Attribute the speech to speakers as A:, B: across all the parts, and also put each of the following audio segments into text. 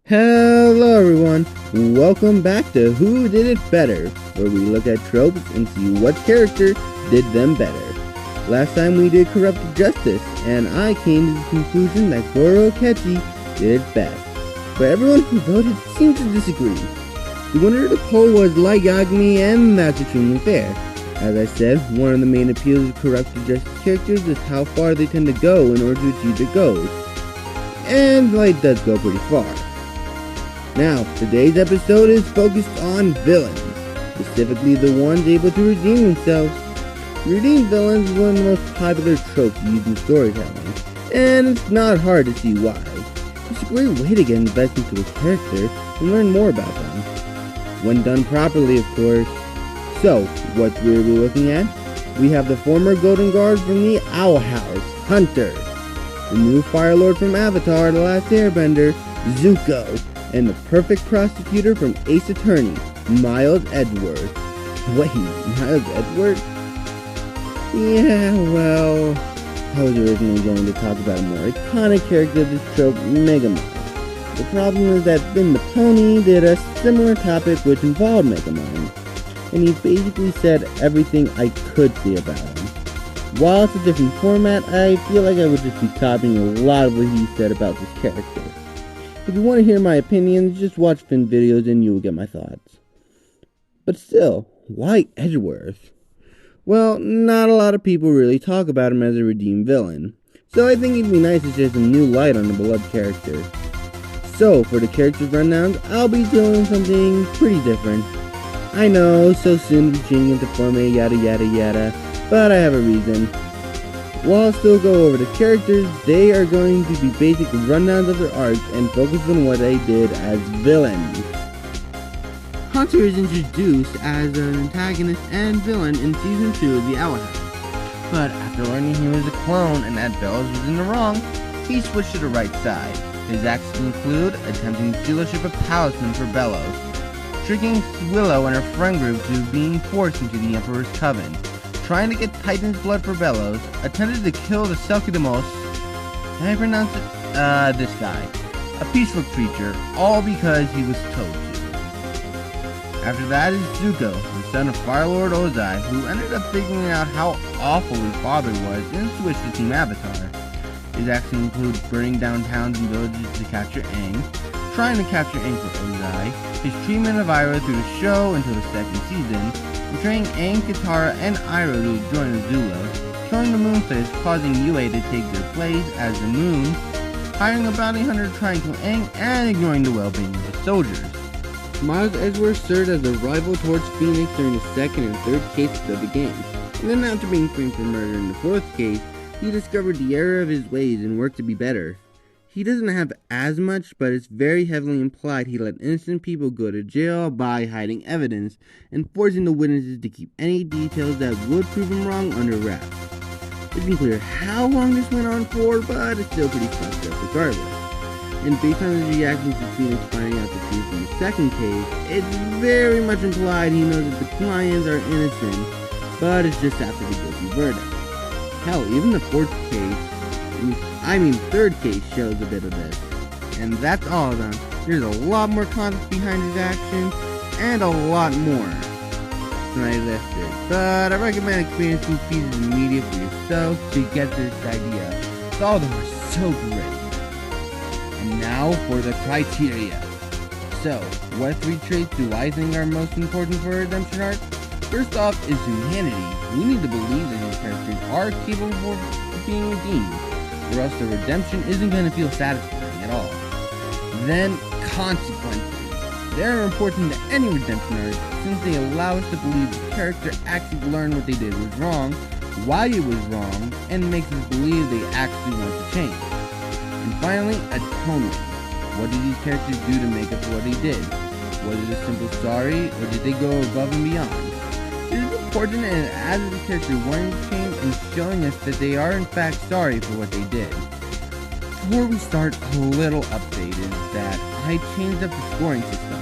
A: Hello everyone, welcome back to Who Did It Better, where we look at tropes and see what character did them better. Last time we did Corrupted Justice, and I came to the conclusion that Goro Akechi did it best. But everyone who voted seemed to disagree. The winner of the poll was Light Yagami, and that's extremely fair. As I said, one of the main appeals of Corrupted Justice characters is how far they tend to go in order to achieve their goals. And Light does go pretty far. Now, today's episode is focused on villains, specifically the ones able to redeem themselves. Redeemed villains is one of the most popular tropes used in storytelling, and it's not hard to see why. It's a great way to get invested into a character and learn more about them. When done properly, of course. So, what we're looking at? We have the former Golden Guard from the Owl House, Hunter. The new Fire Lord from Avatar: The Last Airbender, Zuko. And the perfect prosecutor from Ace Attorney, Miles Edgeworth. Wait, Miles Edgeworth? Yeah, well, I was originally going to talk about a more iconic character of this trope, Megamind. The problem is that Finn the Pony did a similar topic which involved Megamind, and he basically said everything I could say about him. While it's a different format, I feel like I would just be copying a lot of what he said about this character. If you want to hear my opinions, just watch Finn videos and you will get my thoughts. But still, why Edgeworth? Well, not a lot of people really talk about him as a redeemed villain, so I think it'd be nice to shed some new light on the beloved character. So, for the characters rundowns, I'll be doing something pretty different. I know, so soon to be changing into Form A, yada yada yada, but I have a reason. While I'll still go over the characters, they are going to be basic rundowns of their arcs and focus on what they did as villains. Hunter is introduced as an antagonist and villain in Season 2 of The Owl House. But after learning he was a clone and that Bellows was in the wrong, he switched to the right side. His acts include attempting to steal a ship of Talisman for Bellows, tricking Willow and her friend group to being forced into the Emperor's Coven, trying to get Titan's blood for Bellows, attempted to kill the Selkidamos, how do I pronounce it? This guy. A peaceful creature, all because he was told to. After that is Zuko, the son of Fire Lord Ozai, who ended up figuring out how awful his father was and switched to Team Avatar. His actions include burning down towns and villages to capture Aang, trying to capture Aang for Ozai, his treatment of Iroh through the show until the second season, betraying Aang, Katara, and Iroh to join Azula, killing the Moonfish, causing Yue to take their place as the Moon, hiring a bounty hunter to try and kill Aang, and ignoring the well-being of the soldiers. Miles Edgeworth served as a rival towards Phoenix during the second and third cases of the game, and then after being framed for murder in the fourth case, he discovered the error of his ways and worked to be better. He doesn't have as much, but it's very heavily implied he let innocent people go to jail by hiding evidence and forcing the witnesses to keep any details that would prove him wrong under wraps. It's unclear how long this went on for, but it's still pretty fucked up regardless. And based on his reaction to Phoenix finding out the truth in the second case, it's very much implied he knows that the clients are innocent, but it's just after the guilty verdict. Hell, even the third case shows a bit of this. And that's all of them. There's a lot more context behind his actions, and a lot more than I listed. But I recommend experiencing pieces of media for yourself to get this idea. All of them are so great. And now for the criteria. So, what 3 traits do I think are most important for a redemption arc? First off is humanity. We need to believe that these characters are capable of being redeemed, or else the redemption isn't going to feel satisfying at all. Then, consequences. They're important to any redemption arc since they allow us to believe the character actually learned what they did was wrong, why it was wrong, and makes us believe they actually want to change. And finally, atonement. What did these characters do to make up for what they did? Was it a simple sorry, or did they go above and beyond? It is important and it adds to the character wanting to change and showing us that they are in fact sorry for what they did. Before we start, a little update is that I changed up the scoring system.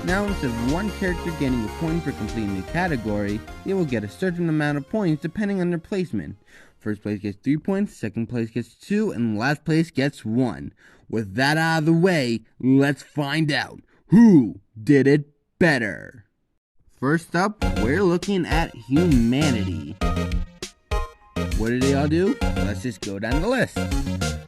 A: Now instead of one character getting a point for completing a category, they will get a certain amount of points depending on their placement. First place gets 3 points, second place gets 2, and last place gets 1. With that out of the way, let's find out who did it better. First up, we're looking at humanity. What did they all do? Let's just go down the list.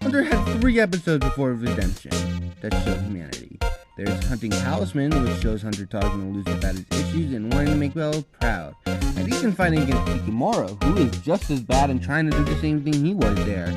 A: Hunter had 3 episodes before Redemption that showed humanity. There's Hunting Talisman, which shows Hunter talking to Lucy about his issues and wanting to make Bella proud. And he's been fighting against Kikimora, who is just as bad and trying to do the same thing he was there.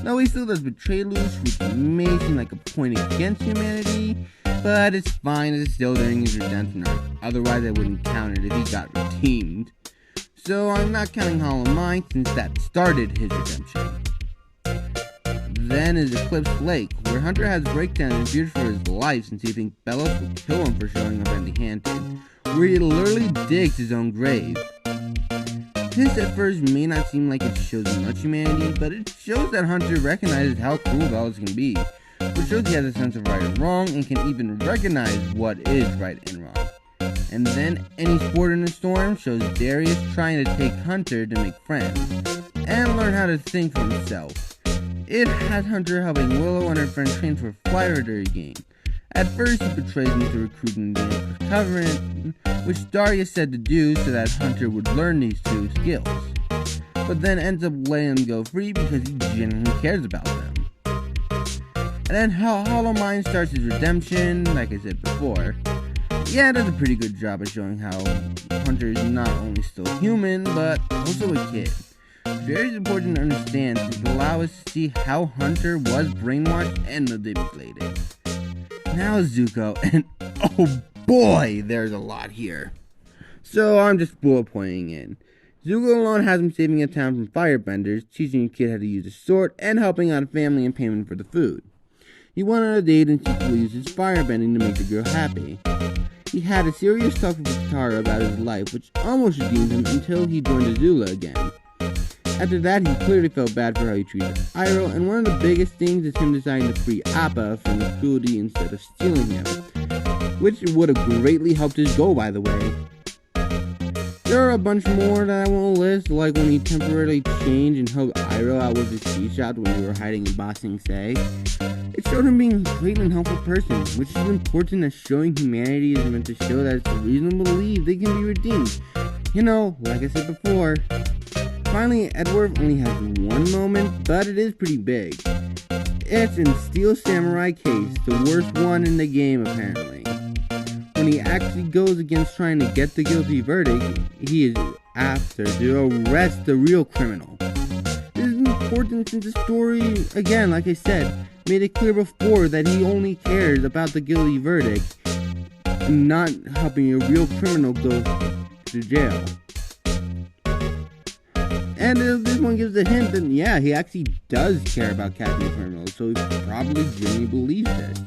A: No, he still does betray Lucy, which may seem like a point against humanity, but it's fine, it's still during his redemption arc. Otherwise, I wouldn't count it if he got redeemed. So I'm not counting Hollow Mind since that started his redemption. Then is Eclipse Lake, where Hunter has breakdown and fears for his life since he thinks Belos will kill him for showing up empty-handed, where he literally digs his own grave. This at first may not seem like it shows much humanity, but it shows that Hunter recognizes how cruel Belos can be, which shows he has a sense of right and wrong and can even recognize what is right and wrong. And then Any Sport in a Storm shows Darius trying to take Hunter to make friends and learn how to think for himself. It has Hunter helping Willow and her friend train for Fly Rider again. At first, he betrays him to recruit him to the Emperor's Covenant, which Darius said to do so that Hunter would learn these 2 skills, but then ends up letting them go free because he genuinely cares about them. And then Hollow Mind starts his redemption, like I said before. Yeah, it does a pretty good job of showing how Hunter is not only still human, but also a kid. Very important to understand since it allows us to see how Hunter was brainwashed and manipulated. Now Zuko, and oh boy, there's a lot here. So I'm just bullet pointing in. Zuko alone has him saving a town from firebenders, teaching a kid how to use a sword, and helping out a family in payment for the food. He went on a date and secretly used his firebending to make the girl happy. He had a serious talk with Katara about his life, which almost redeemed him until he joined Azula again. After that, he clearly felt bad for how he treated Iroh, and one of the biggest things is him deciding to free Appa from his cruelty instead of stealing him, which would have greatly helped his goal, by the way. There are a bunch more that I won't list, like when he temporarily changed and helped Iroh out with his T-shot when they were hiding in Ba Sing Se. It showed him being a great and helpful person, which is important as showing humanity is meant to show that it's reasonable to believe they can be redeemed. You know, like I said before. Finally, Edward only has 1 moment, but it is pretty big. It's in Steel Samurai Case, the worst one in the game apparently. When he actually goes against trying to get the guilty verdict, he is after to arrest the real criminal. This is important since the story, again, like I said, made it clear before that he only cares about the guilty verdict and not helping a real criminal go to jail. And this one gives a hint that, yeah, he actually does care about catching criminals, so he probably genuinely believes this.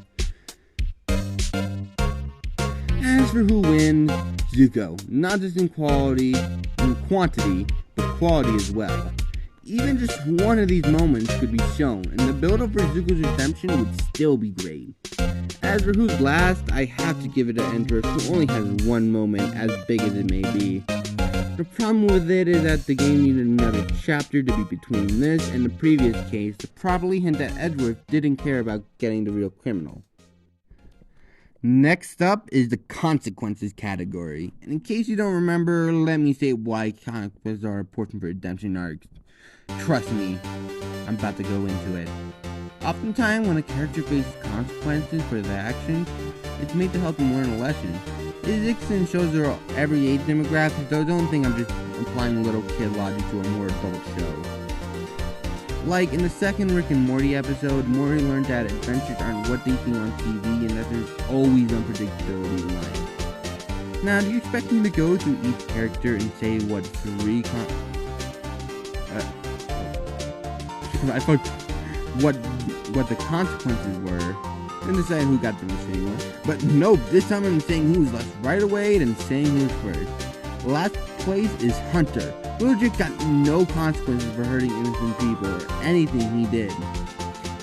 A: As for who wins, Zuko, not just in quality and quantity, but quality as well. Even just one of these moments could be shown, and the build-up for Zuko's redemption would still be great. As for who's last, I have to give it to Endrith, who only has 1 moment, as big as it may be. The problem with it is that the game needed another chapter to be between this and the previous case to properly hint that Edgeworth didn't care about getting the real criminal. Next up is the consequences category. And in case you don't remember, let me say why consequences are important for redemption arcs. Trust me, I'm about to go into it. Oftentimes, when a character faces consequences for their actions, it's made to help them learn a lesson. Dixon shows there are every age demographic, so don't think I'm just applying little kid logic to a more adult show. Like in the second Rick and Morty episode, Morty learned that adventures aren't what they see on TV and that there's always unpredictability in life. Now, do you expect me to go through each character and say what what the consequences were, and decide who got them the same one? But nope, this time I'm saying who was left right away, then saying who was first. Last place is Hunter, who legit got no consequences for hurting innocent people or anything he did.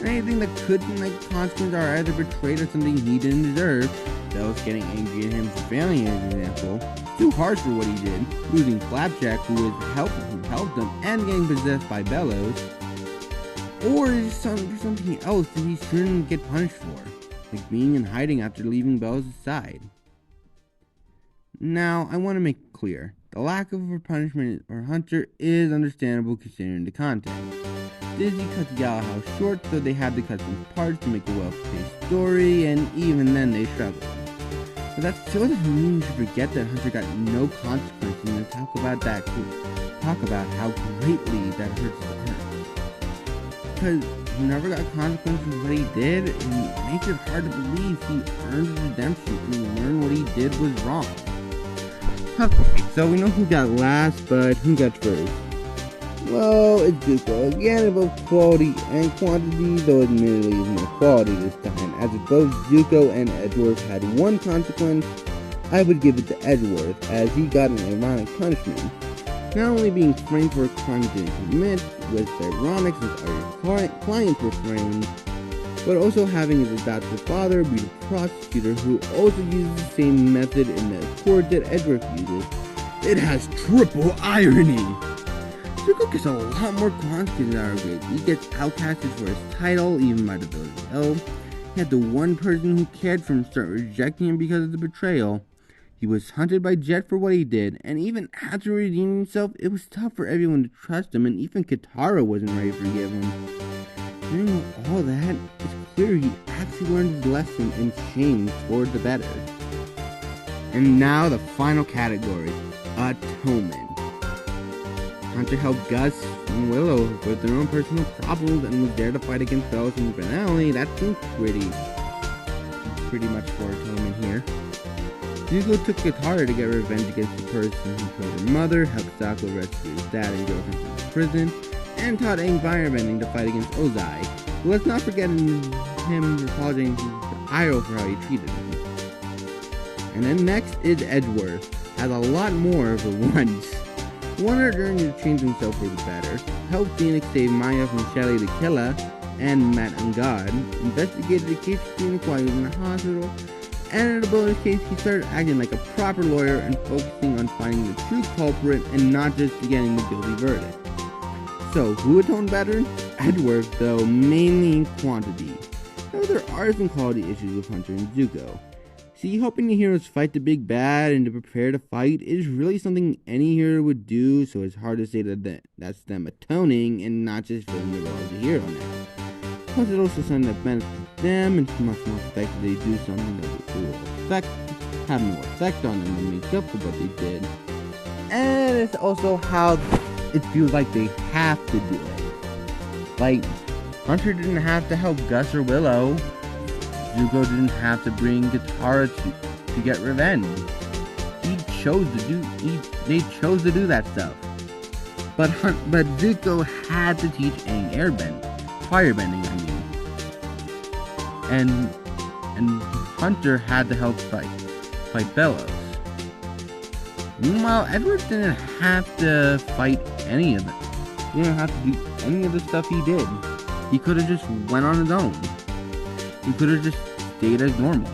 A: Anything that could be like consequence are either betrayed or something he didn't deserve, themselves, getting angry at him for failing as an example. Too harsh for what he did, losing Flapjack who helped him and getting possessed by Bellows. Or is something else that he shouldn't get punished for, like being in hiding after leaving Bellows' side. Now, I want to make it clear, the lack of a punishment for Hunter is understandable considering the context. Disney cut the Yellow House short, so they had to cut some parts to make a well-paced story, and even then they struggled. But that still doesn't mean you should forget that Hunter got no consequences and talk about how greatly that hurts the Earth. Because he never got consequences for what he did, and it makes it hard to believe he earned his redemption and learned what he did was wrong. Okay, so we know who got last, but who got first? Well, it's Zuko, again about quality and quantity, though admittedly is more quality this time. As if both Zuko and Edgeworth had one consequence, I would give it to Edgeworth, as he got an ironic punishment. Not only being framed for a crime he didn't commit, was ironic since our clients were framed, but also having his adoptive father be the prosecutor who also uses the same method in the court that Edgeworth uses. It has triple irony! Zuko gets a lot more consequences out of it. He gets outcasted for his title, even by the Village Elves. He had the one person who cared for him start rejecting him because of the betrayal. He was hunted by Jet for what he did, and even after redeeming himself, it was tough for everyone to trust him, and even Katara wasn't ready to forgive him. During all that, it's clear he actually learned his lesson and changed toward the better. And now the final category, Atonement. Hunter helped Gus and Willow with their own personal problems and was there to fight against Bellows in the finale. That seems pretty much for atonement here. Zuko took Katara to get revenge against the person who killed her mother, helped Sokka rescue his dad and girlfriend from prison, and taught Aang firebending to fight against Ozai. But let's not forget him apologizing to Iroh for how he treated him. And then next is Edgeworth. Has a lot more for once. Wanted Journey to change himself for the better, helped Phoenix save Maya from Shelly the Killer, and Matt on God, investigated the case of Phoenix while he was in the hospital, and in the bonus case, he started acting like a proper lawyer and focusing on finding the true culprit and not just getting the guilty verdict. So, who atoned better? Edgeworth, though, mainly in quantity. Though there are some quality issues with Hunter and Zuko. See, helping the heroes fight the big bad and to prepare to fight is really something any hero would do, so it's hard to say that's them atoning and not just filling the role of the hero now. Plus, it's also something that benefits them, and it's much more effective they do something that will have more effect on them and make up for what they did. And it's also how it feels like they have to do it. Like, Hunter didn't have to help Gus or Willow. Zuko didn't have to bring Katara to get revenge. They chose to do that stuff. But Zuko had to teach Aang firebending, and Hunter had to help fight Bellows. Meanwhile, Edward didn't have to fight any of it. He didn't have to do any of the stuff he did. He could have just went on his own. He could have just stayed as normal.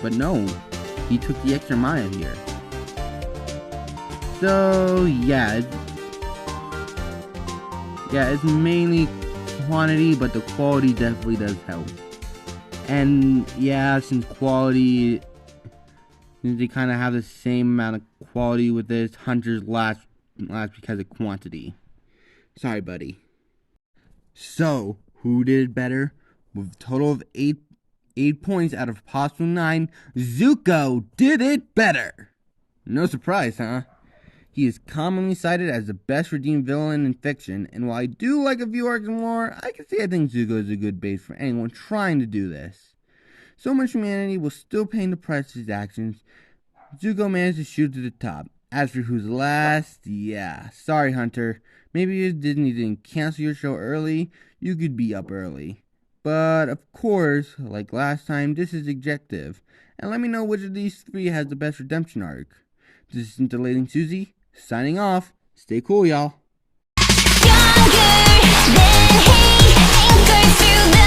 A: But no, he took the extra mile here. So, yeah, it's mainly quantity, but the quality definitely does help. And, yeah, since they kind of have the same amount of quality with this, Hunter's last because of quantity. Sorry, buddy. So, who did it better? With a total of 8 points out of possible 9, Zuko did it better! No surprise, huh? He is commonly cited as the best redeemed villain in fiction, and while I do like a few arcs and lore, I can say I think Zuko is a good base for anyone trying to do this. So much humanity will still pay the price for his actions. Zuko managed to shoot to the top. As for who's last, yeah, sorry Hunter. Maybe if Disney didn't cancel your show early, you could be up early. But, of course, like last time, this is objective. And let me know which of these 3 has the best redemption arc. This is Scintillating Susie, signing off. Stay cool, y'all. Younger than he, anchored to the